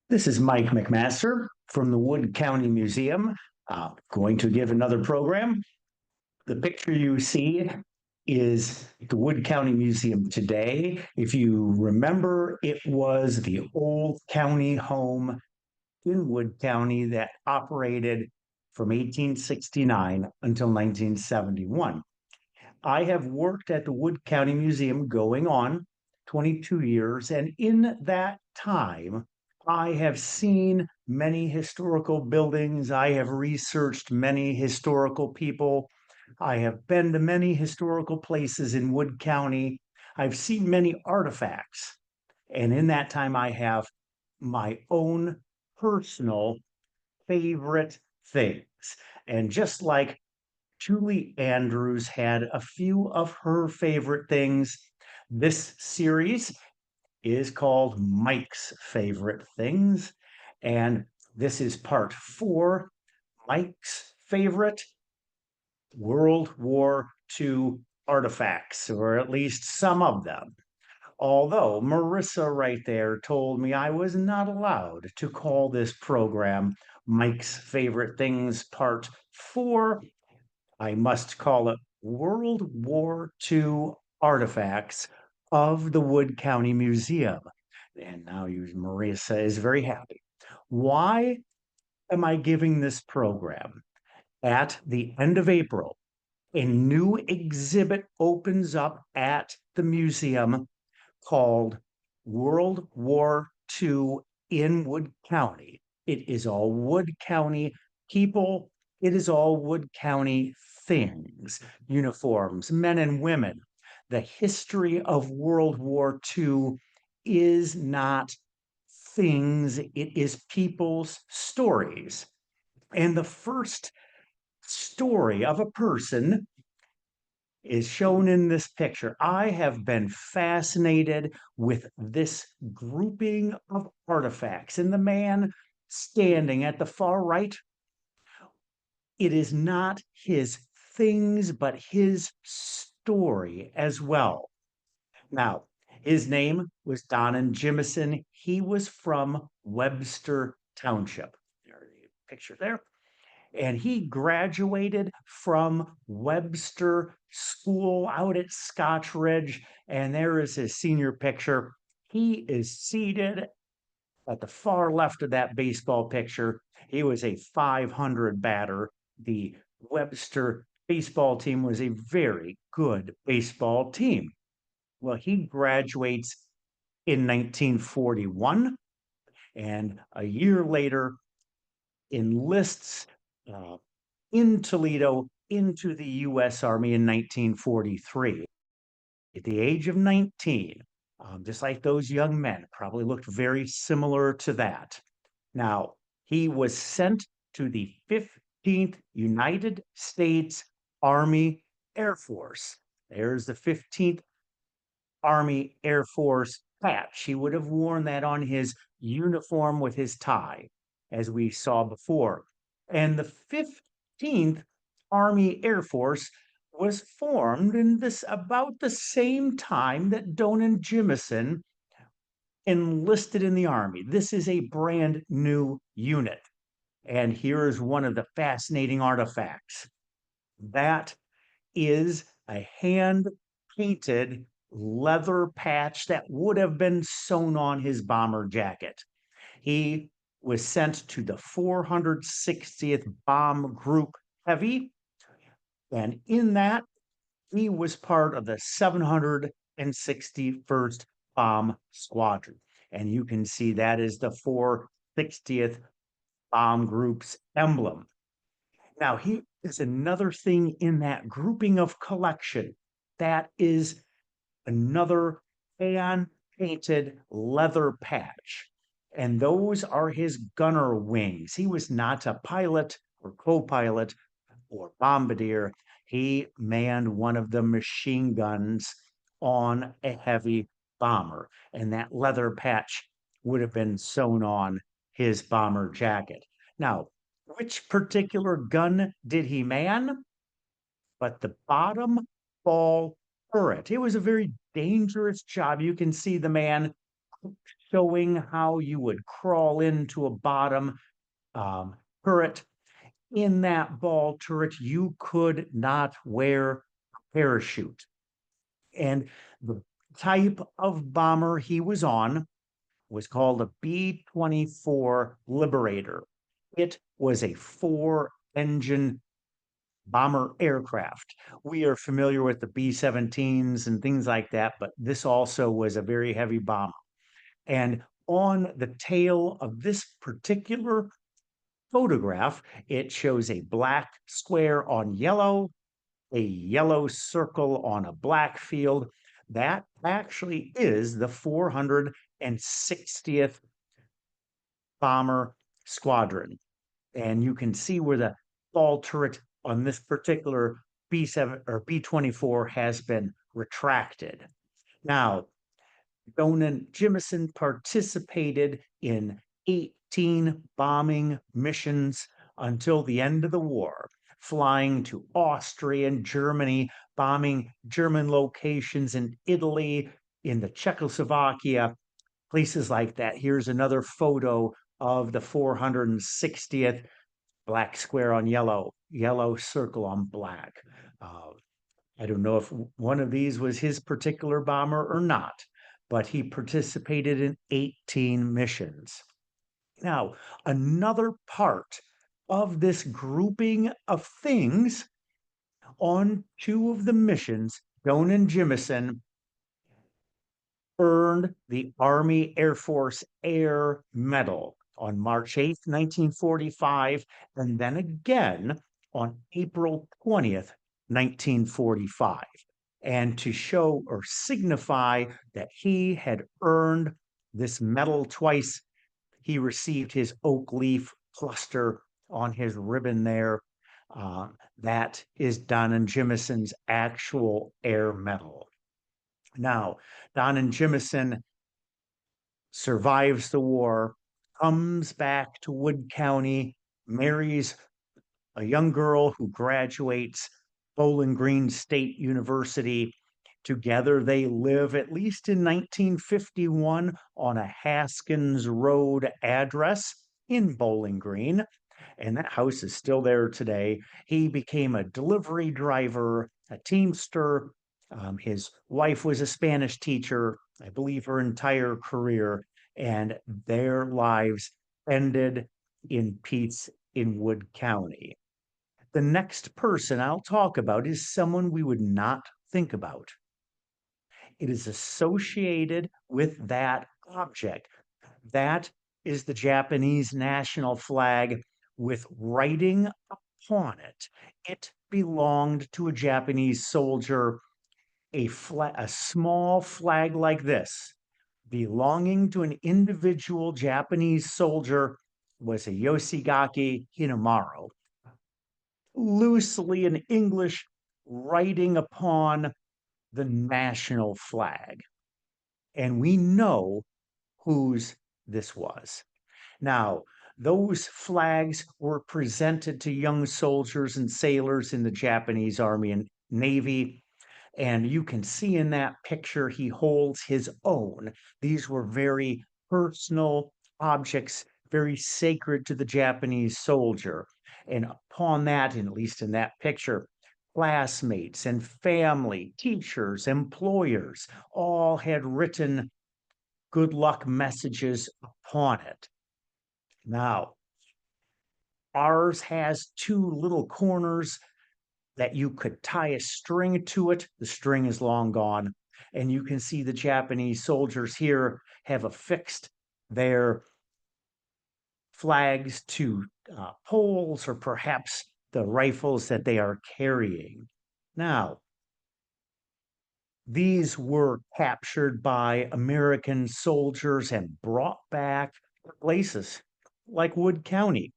This is Mike McMaster from the Wood County Museum. Going to give another program. The picture you see is the Wood County Museum today. If you remember, it was the old county home in Wood County that operated from 1869 until 1971. I have worked at the Wood County Museum going on 22 years, and in that time, I have seen many historical buildings. I have researched many historical people. I have been to many historical places in Wood County. I've seen many artifacts. And in that time, I have my own personal favorite things. And just like Julie Andrews had a few of her favorite things. This series is called Mike's Favorite Things. And this is part 4, Mike's favorite World War II artifacts, or at least some of them. Although Marissa right there told me I was not allowed to call this program Mike's Favorite Things Part 4, I must call it World War II Artifacts of the Wood County Museum. And now Marisa is very happy. Why am I giving this program? At the end of April, a new exhibit opens up at the museum called World War II in Wood County. It is all Wood County people. It is all Wood County things, uniforms, men and women. The history of World War II is not things, it is people's stories. And the first story of a person is shown in this picture. I have been fascinated with this grouping of artifacts. And the man standing at the far right, it is not his things, but his story as well. Now, his name was Donnan Jimison. He was from Webster Township. There's a picture there. And he graduated from Webster School out at Scotch Ridge. And there is his senior picture. He is seated at the far left of that baseball picture. He was a 500 batter. The Webster baseball team was a very good baseball team. Well, he graduates in 1941, and a year later enlists uh, in Toledo into the U.S. Army in 1943. At the age of 19, just like those young men, probably looked very similar to that. Now, he was sent to the 15th United States Army Air Force. There's the 15th Army Air Force patch. He would have worn that on his uniform with his tie, as we saw before. And the 15th Army Air Force was formed in this about the same time that Donan Jimison enlisted in the Army. This is a brand new unit. And here is one of the fascinating artifacts. That is a hand painted leather patch that would have been sewn on his bomber jacket. He was sent to the 460th Bomb Group Heavy, and in that, he was part of the 761st Bomb Squadron. And you can see that is the 460th Bomb Group's emblem. Now, here is another thing in that grouping of collection. That is another hand painted leather patch. And those are his gunner wings. He was not a pilot or co pilot or bombardier. He manned one of the machine guns on a heavy bomber. And that leather patch would have been sewn on his bomber jacket. Now, which particular gun did he man? But the bottom fall turret. It was a very dangerous job. You can see the man showing how you would crawl into a bottom turret. In that ball turret, you could not wear a parachute. And the type of bomber he was on was called a B-24 Liberator. It was a four-engine bomber aircraft. We are familiar with the B-17s and things like that, but this also was a very heavy bomber. And on the tail of this particular photograph, it shows a black square on yellow, a yellow circle on a black field. That actually is the 460th Bomber Squadron. And you can see where the ball turret on this particular B7 or B-24 has been retracted. Now, Donan Jimison participated in 18 bombing missions until the end of the war, flying to Austria and Germany, bombing German locations in Italy, in the Czechoslovakia, places like that. Here's another photo of the 460th, black square on yellow, yellow circle on black. I don't know if one of these was his particular bomber or not, but he participated in 18 missions. Now, another part of this grouping of things, on two of the missions, Donan Jimison earned the Army Air Force Air Medal on March 8th, 1945, and then again on April 20th, 1945. And to show or signify that he had earned this medal twice, he received his oak leaf cluster on his ribbon there. That is Donan Jimison's actual air medal. Now, Donan Jimison survives the war, comes back to Wood County, marries a young girl who graduates Bowling Green State University. Together, they live, at least in 1951, on a Haskins Road address in Bowling Green. And that house is still there today. He became a delivery driver, a teamster. His wife was a Spanish teacher, I believe her entire career, and their lives ended in peace in Wood County. The next person I'll talk about is someone we would not think about. It is associated with that object. That is the Japanese national flag with writing upon it. It belonged to a Japanese soldier. A small flag like this, belonging to an individual Japanese soldier, was a Yoshigaki Hinamaru, loosely in English, writing upon the national flag. And we know whose this was. Now, those flags were presented to young soldiers and sailors in the Japanese Army and Navy. And you can see in that picture, he holds his own. These were very personal objects, very sacred to the Japanese soldier. And upon that, and at least in that picture, classmates and family, teachers, employers, all had written good luck messages upon it. Now, ours has two little corners that you could tie a string to it. The string is long gone. And you can see the Japanese soldiers here have affixed their flags to poles or perhaps the rifles that they are carrying. Now, these were captured by American soldiers and brought back to places like Wood County.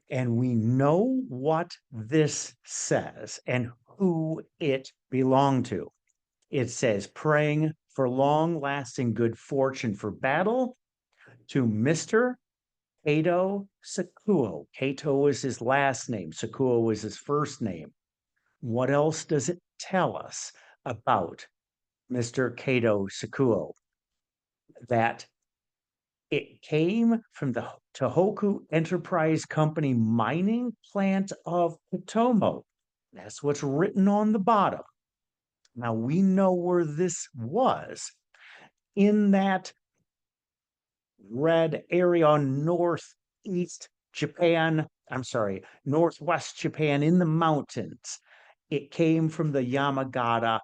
And we know what this says and who it belonged to. It says, praying for long-lasting good fortune for battle to Mr. Kato Sakuo. Kato was his last name. Sakuo was his first name. What else does it tell us about Mr. Kato Sakuo? that it came from the Tohoku Enterprise Company mining plant of Potomac. That's what's written on the bottom. Now we know where this was in that red area on northeast Japan. I'm sorry, northwest Japan in the mountains. It came from the Yamagata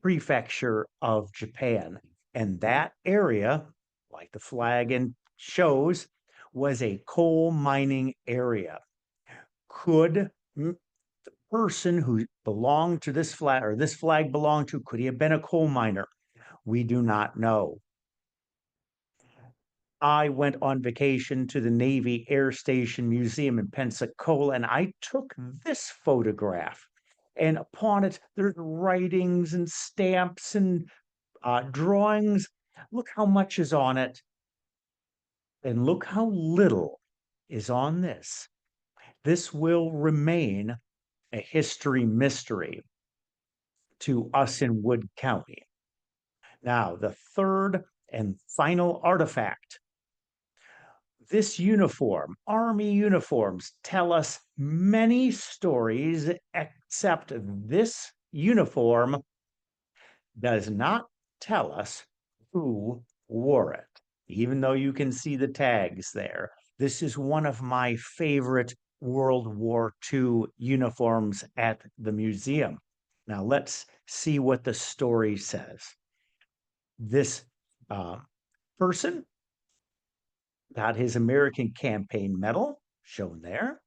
prefecture of Japan. And that area, like the flag and shows, was a coal mining area. Could the person who belonged to this flag or this flag belonged to, could he have been a coal miner? We do not know. I went on vacation to the Navy Air Station Museum in Pensacola, and I took this photograph. And upon it, there's writings and stamps and drawings. Look how much is on it, and look how little is on this. This will remain a history mystery to us in Wood County. Now, the third and final artifact. This uniform, Army uniforms, tell us many stories, except this uniform does not tell us who wore it, even though you can see the tags there. This is one of my favorite World War II uniforms at the museum. Now, let's see what the story says. This person got his American Campaign Medal, shown there,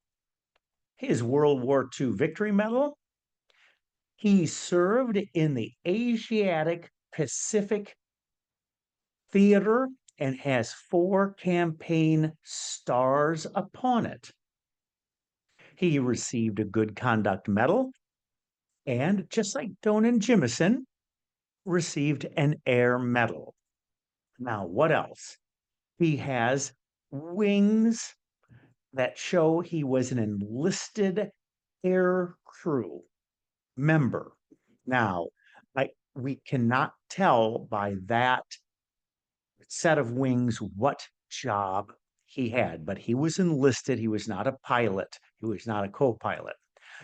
his World War II Victory Medal. He served in the Asiatic Pacific Theater and has 4 campaign stars upon it. He received a Good Conduct Medal, and just like Donan Jimison, received an Air Medal. Now, what else? He has wings that show he was an enlisted air crew member. Now, we cannot tell by that set of wings what job he had, but he was enlisted. He was not a pilot. He was not a co-pilot.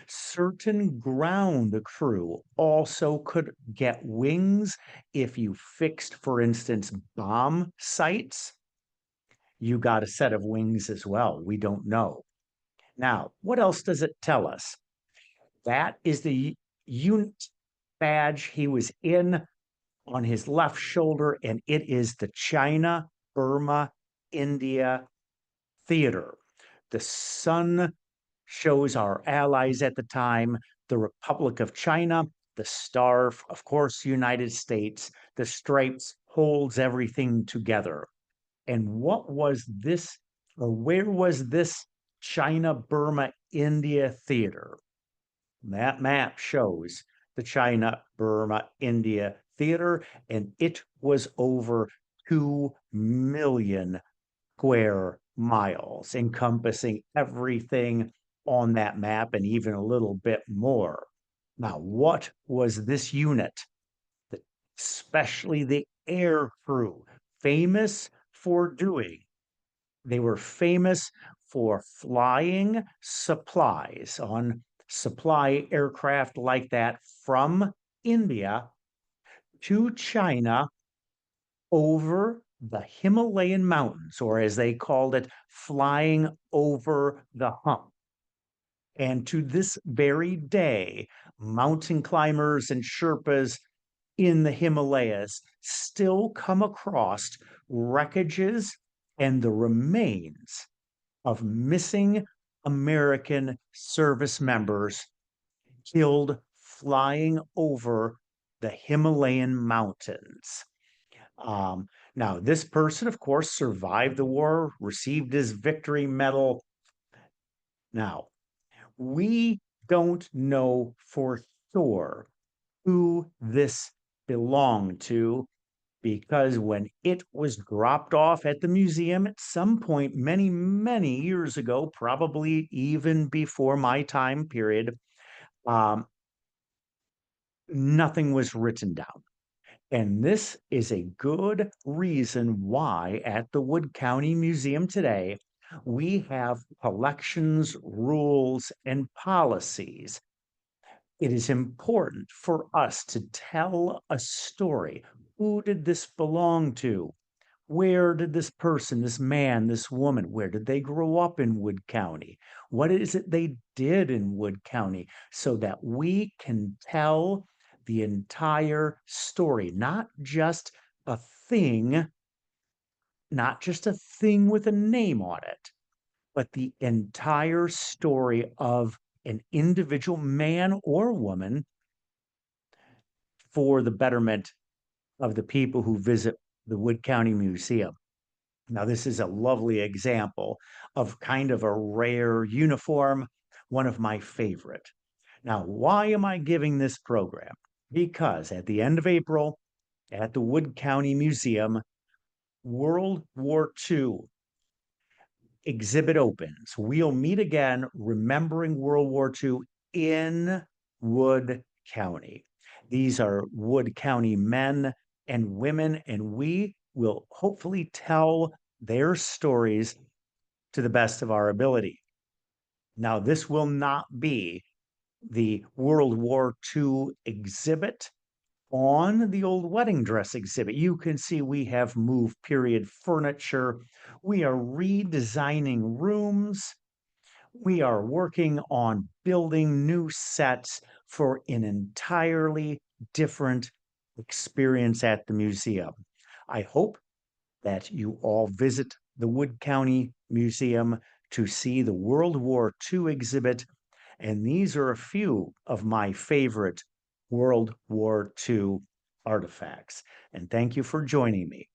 Certain ground crew also could get wings if you fixed, for instance, bomb sites. You got a set of wings as well. We don't know. Now, what else does it tell us? That is the unit badge he was in on his left shoulder, and it is the China, Burma, India theater. The sun shows our allies at the time, the Republic of China, the star, of course, United States, the stripes holds everything together. And what was this, or where was this China, Burma, India theater? That map shows the China, Burma, India theater, and it was over 2 million square miles, encompassing everything on that map and even a little bit more. Now, what was this unit, especially the air crew, famous for doing? They were famous for flying supplies on supply aircraft like that from India to China over the Himalayan mountains, or as they called it, flying over the hump. And to this very day, mountain climbers and Sherpas in the Himalayas still come across wreckages and the remains of missing American service members killed flying over the Himalayan mountains. Now, this person, of course, survived the war, received his Victory Medal. Now, we don't know for sure who this belonged to, because when it was dropped off at the museum at some point many, many years ago, probably even before my time period, nothing was written down. And this is a good reason why at the Wood County Museum today, we have collections, rules, and policies. It is important for us to tell a story. Who did this belong to? Where did this person, this man, this woman, where did they grow up in Wood County? What is it they did in Wood County? So that we can tell the entire story, not just a thing, not just a thing with a name on it, but the entire story of an individual man or woman for the betterment of the people who visit the Wood County Museum. Now, this is a lovely example of kind of a rare uniform, one of my favorite. Now, why am I giving this program? Because at the end of April at the Wood County Museum, World War II exhibit opens. We'll meet again remembering World War II in Wood County. These are Wood County men and women, and we will hopefully tell their stories to the best of our ability. Now, this will not be the World War II exhibit on the old wedding dress exhibit. You can see we have moved period furniture. We are redesigning rooms. We are working on building new sets for an entirely different experience at the museum. I hope that you all visit the Wood County Museum to see the World War II exhibit. And these are a few of my favorite World War II artifacts. And thank you for joining me.